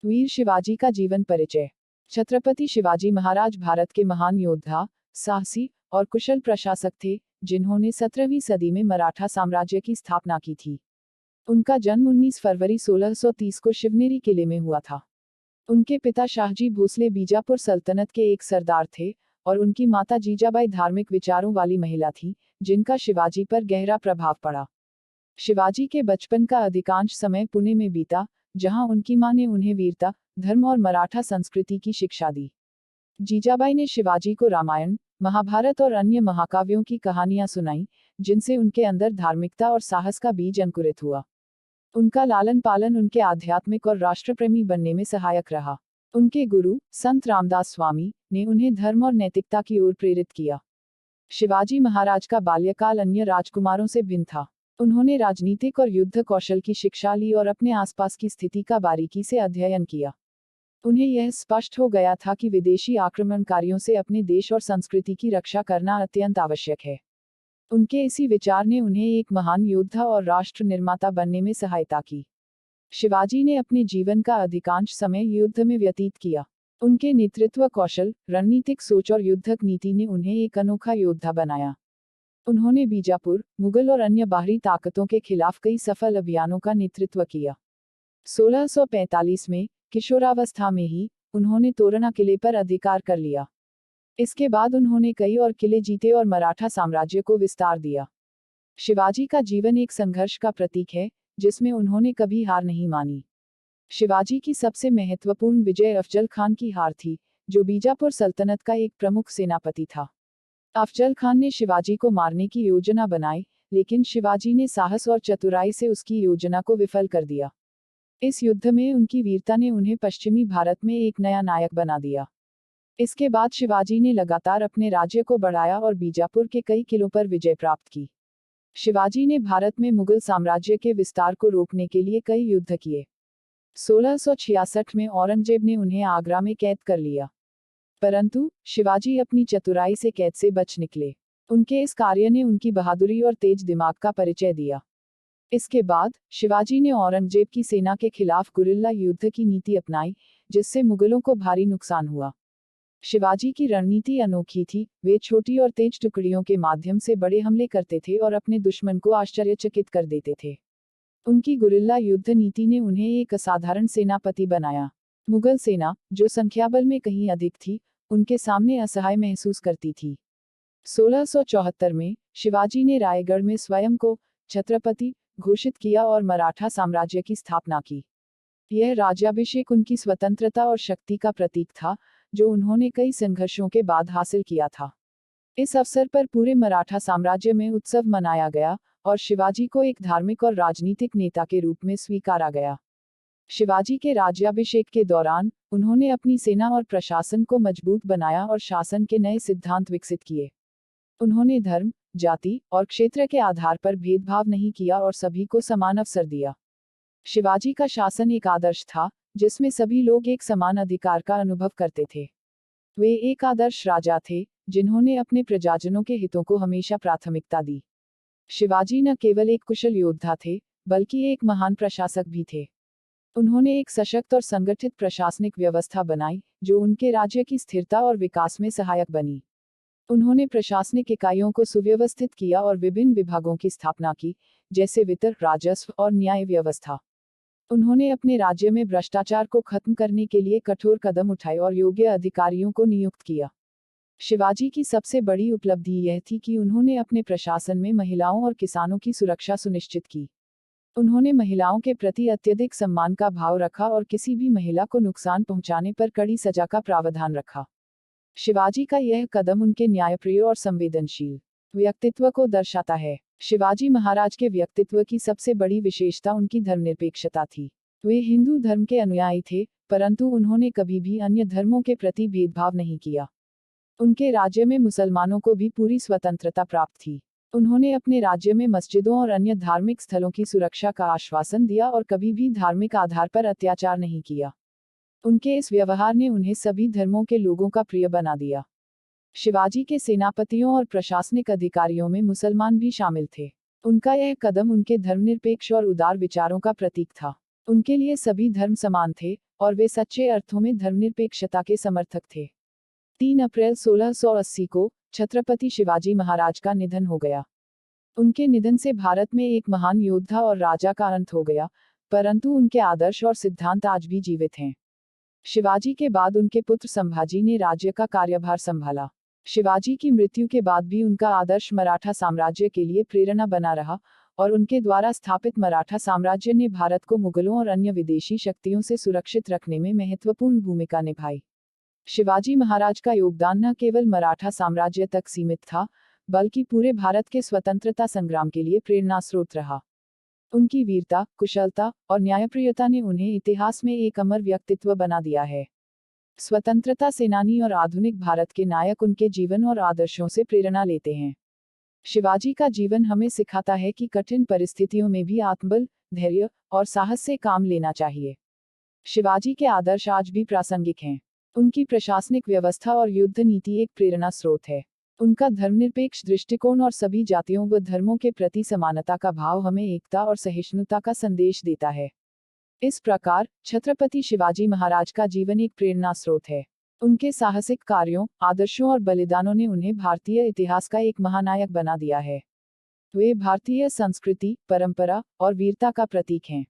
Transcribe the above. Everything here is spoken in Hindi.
वीर शिवाजी का जीवन परिचय। छत्रपति शिवाजी महाराज भारत के महान योद्धा, साहसी और कुशल प्रशासक थे, जिन्होंने 17वीं सदी में मराठा साम्राज्य की स्थापना की थी। उनका जन्म 19 फरवरी 1630 को शिवनेरी किले में हुआ था। उनके पिता शाहजी भोसले बीजापुर सल्तनत के एक सरदार थे और उनकी माता जीजाबाई धार्मिक विचारों वाली महिला थी, जिनका शिवाजी पर गहरा प्रभाव पड़ा। शिवाजी के बचपन का अधिकांश समय पुणे में बीता, जहां उनकी मां ने उन्हें वीरता, धर्म और मराठा संस्कृति की शिक्षा दी। जीजाबाई ने शिवाजी को रामायण, महाभारत और अन्य महाकाव्यों की कहानियां सुनाईं, जिनसे उनके अंदर धार्मिकता और साहस का बीज अंकुरित हुआ। उनका लालन पालन उनके आध्यात्मिक और राष्ट्रप्रेमी बनने में सहायक रहा। उनके गुरु, संत रामदास स्वामी, ने उन्हें धर्म और नैतिकता की ओर प्रेरित किया। शिवाजी महाराज का बाल्यकाल अन्य राजकुमारों से भिन्न था। उन्होंने राजनीतिक और युद्ध कौशल की शिक्षा ली और अपने आसपास की स्थिति का बारीकी से अध्ययन किया। उन्हें यह स्पष्ट हो गया था कि विदेशी आक्रमणकारियों से अपने देश और संस्कृति की रक्षा करना अत्यंत आवश्यक है। उनके इसी विचार ने उन्हें एक महान योद्धा और राष्ट्र निर्माता बनने में सहायता की। शिवाजी ने अपने जीवन का अधिकांश समय युद्ध में व्यतीत किया। उनके नेतृत्व कौशल, रणनीतिक सोच और युद्धक नीति ने उन्हें एक अनोखा योद्धा बनाया। उन्होंने बीजापुर, मुगल और अन्य बाहरी ताकतों के खिलाफ कई सफल अभियानों का नेतृत्व किया। 1645 में, किशोरावस्था में ही, उन्होंने तोरणा किले पर अधिकार कर लिया। इसके बाद उन्होंने कई और किले जीते और मराठा साम्राज्य को विस्तार दिया। शिवाजी का जीवन एक संघर्ष का प्रतीक है, जिसमें उन्होंने कभी हार नहीं मानी। शिवाजी की सबसे महत्वपूर्ण विजय अफजल खान की हार थी, जो बीजापुर सल्तनत का एक प्रमुख सेनापति था। अफजल खान ने शिवाजी को मारने की योजना बनाई, लेकिन शिवाजी ने साहस और चतुराई से उसकी योजना को विफल कर दिया। इस युद्ध में उनकी वीरता ने उन्हें पश्चिमी भारत में एक नया नायक बना दिया। इसके बाद शिवाजी ने लगातार अपने राज्य को बढ़ाया और बीजापुर के कई किलों पर विजय प्राप्त की। शिवाजी ने भारत में मुगल साम्राज्य के विस्तार को रोकने के लिए कई युद्ध किए। 1666 में औरंगजेब ने उन्हें आगरा में कैद कर लिया, परंतु शिवाजी अपनी चतुराई से कैद से बच निकले। उनके इस कार्य ने उनकी बहादुरी और तेज दिमाग का परिचय दिया। इसके बाद शिवाजी ने औरंगजेब की सेना के खिलाफ गुरिल्ला युद्ध की नीति अपनाई, जिससे मुगलों को भारी नुकसान हुआ। शिवाजी की रणनीति अनोखी थी। वे छोटी और तेज टुकड़ियों के माध्यम से बड़े हमले करते थे और अपने दुश्मन को आश्चर्यचकित कर देते थे। उनकी गुरिल्ला युद्ध नीति ने उन्हें एक असाधारण सेनापति बनाया। मुगल सेना, जो संख्याबल में कहीं अधिक थी, उनके सामने असहाय महसूस करती थी। 1674 में, शिवाजी ने रायगढ़ में स्वयं को छत्रपति घोषित किया और मराठा साम्राज्य की स्थापना की। यह राज्याभिषेक उनकी स्वतंत्रता और शक्ति का प्रतीक था, जो उन्होंने कई संघर्षों के बाद हासिल किया था। इस अवसर पर पूरे मराठा साम्राज्य में उत्सव मनाया गया और शिवाजी को एक धार्मिक और राजनीतिक नेता के रूप में स्वीकारा गया। शिवाजी के राज्याभिषेक के दौरान, उन्होंने अपनी सेना और प्रशासन को मजबूत बनाया और शासन के नए सिद्धांत विकसित किए। उन्होंने धर्म, जाति और क्षेत्र के आधार पर भेदभाव नहीं किया और सभी को समान अवसर दिया। शिवाजी का शासन एक आदर्श था, जिसमें सभी लोग एक समान अधिकार का अनुभव करते थे। वे एक आदर्श राजा थे, जिन्होंने अपने प्रजाजनों के हितों को हमेशा प्राथमिकता दी। शिवाजी न केवल एक कुशल योद्धा थे, बल्कि एक महान प्रशासक भी थे। उन्होंने एक सशक्त और संगठित प्रशासनिक व्यवस्था बनाई, जो उनके राज्य की स्थिरता और विकास में सहायक बनी। उन्होंने प्रशासनिक इकाइयों को सुव्यवस्थित किया और विभिन्न विभागों की स्थापना की, जैसे वित्त, राजस्व और न्याय व्यवस्था। उन्होंने अपने राज्य में भ्रष्टाचार को खत्म करने के लिए कठोर कदम उठाए और योग्य अधिकारियों को नियुक्त किया। शिवाजी की सबसे बड़ी उपलब्धि यह थी कि उन्होंने अपने प्रशासन में महिलाओं और किसानों की सुरक्षा सुनिश्चित की। उन्होंने महिलाओं के प्रति अत्यधिक सम्मान का भाव रखा और किसी भी महिला को नुकसान पहुंचाने पर कड़ी सजा का प्रावधान रखा। शिवाजी का यह कदम उनके न्यायप्रिय और संवेदनशील व्यक्तित्व को दर्शाता है। शिवाजी महाराज के व्यक्तित्व की सबसे बड़ी विशेषता उनकी धर्मनिरपेक्षता थी। वे हिंदू धर्म के अनुयायी थे, परंतु उन्होंने कभी भी अन्य धर्मों के प्रति भेदभाव नहीं किया। उनके राज्य में मुसलमानों को भी पूरी स्वतंत्रता प्राप्त थी। उन्होंने अपने राज्य में मस्जिदों और अन्य धार्मिक स्थलों की सुरक्षा का आश्वासन दिया और कभी भी धार्मिक आधार पर अत्याचार नहीं किया। उनके इस व्यवहार ने उन्हें सभी धर्मों के लोगों का प्रिय बना दिया। शिवाजी के सेनापतियों और प्रशासनिक अधिकारियों में मुसलमान भी शामिल थे। उनका यह कदम उनके धर्मनिरपेक्ष और उदार विचारों का प्रतीक था। उनके लिए सभी धर्म समान थे और वे सच्चे अर्थों में धर्मनिरपेक्षता के समर्थक थे। 3 अप्रैल 1680 को छत्रपति शिवाजी महाराज का निधन हो गया। उनके निधन से भारत में एक महान योद्धा और राजा का अंत हो गया, परंतु उनके आदर्श और सिद्धांत आज भी जीवित हैं। शिवाजी के बाद उनके पुत्र संभाजी ने राज्य का कार्यभार संभाला। शिवाजी की मृत्यु के बाद भी उनका आदर्श मराठा साम्राज्य के लिए प्रेरणा बना रहा और उनके द्वारा स्थापित मराठा साम्राज्य ने भारत को मुगलों और अन्य विदेशी शक्तियों से सुरक्षित रखने में महत्वपूर्ण भूमिका निभाई। शिवाजी महाराज का योगदान न केवल मराठा साम्राज्य तक सीमित था, बल्कि पूरे भारत के स्वतंत्रता संग्राम के लिए प्रेरणा स्रोत रहा। उनकी वीरता, कुशलता और न्यायप्रियता ने उन्हें इतिहास में एक अमर व्यक्तित्व बना दिया है। स्वतंत्रता सेनानी और आधुनिक भारत के नायक उनके जीवन और आदर्शों से प्रेरणा लेते हैं। शिवाजी का जीवन हमें सिखाता है कि कठिन परिस्थितियों में भी आत्मबल, धैर्य और साहस से काम लेना चाहिए। शिवाजी के आदर्श आज भी प्रासंगिक हैं। उनकी प्रशासनिक व्यवस्था और युद्ध नीति एक प्रेरणा स्रोत है। उनका धर्मनिरपेक्ष दृष्टिकोण और सभी जातियों व धर्मों के प्रति समानता का भाव हमें एकता और सहिष्णुता का संदेश देता है। इस प्रकार छत्रपति शिवाजी महाराज का जीवन एक प्रेरणा स्रोत है। उनके साहसिक कार्यों, आदर्शों और बलिदानों ने उन्हें भारतीय इतिहास का एक महानायक बना दिया है। वे भारतीय संस्कृति, परंपरा और वीरता का प्रतीक हैं।